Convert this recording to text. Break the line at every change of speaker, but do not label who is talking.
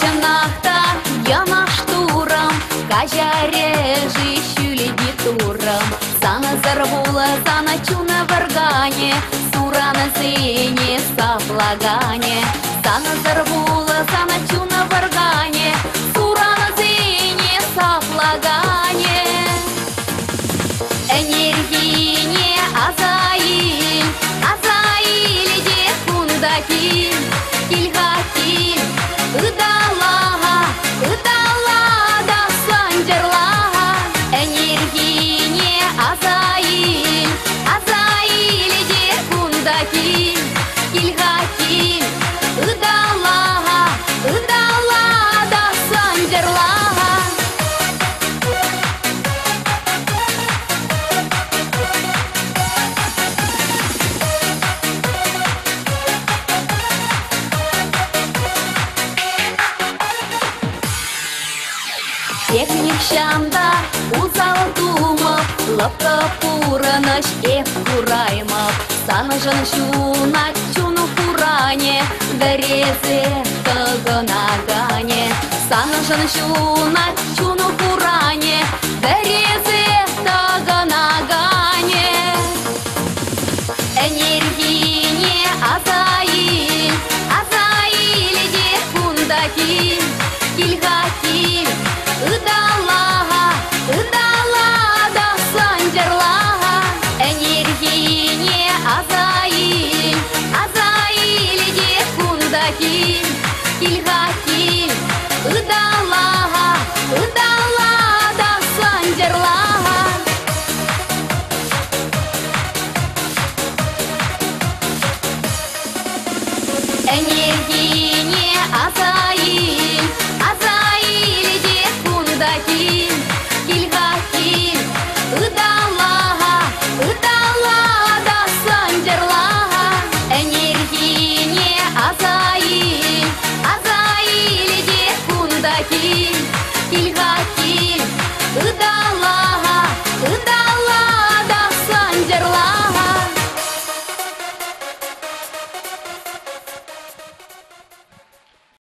Чанахта яна штурам, кажарежи щуледи турам. Сана зарвула, сана чуна варгане, сура на сине саплагане. Сана зарвула, сана чуна варгане, сура на сине саплагане. Энергине азаиль, азаиль де кундаки, кильгаки, ыдалага, ыдалада санжарлага. Энергине азаиль, азаиль де кундаки, кильгаки, ыдалага, ыдалада санжарлага. Техник шанда узал думав, лапка пуранаш эх кураймав. Санажан шуна чуну куране, дарезе таганагане. Санажан шуна чуну куране, дарезе таганагане. Энергине азаиль, азаиль де кундаки, кильгаки, ыдалага, ыдалада санжарлага. Энергине азаиль, азаиль де кундаки, кильгаки, ыдалага, ыдалада санжарлага. Энергине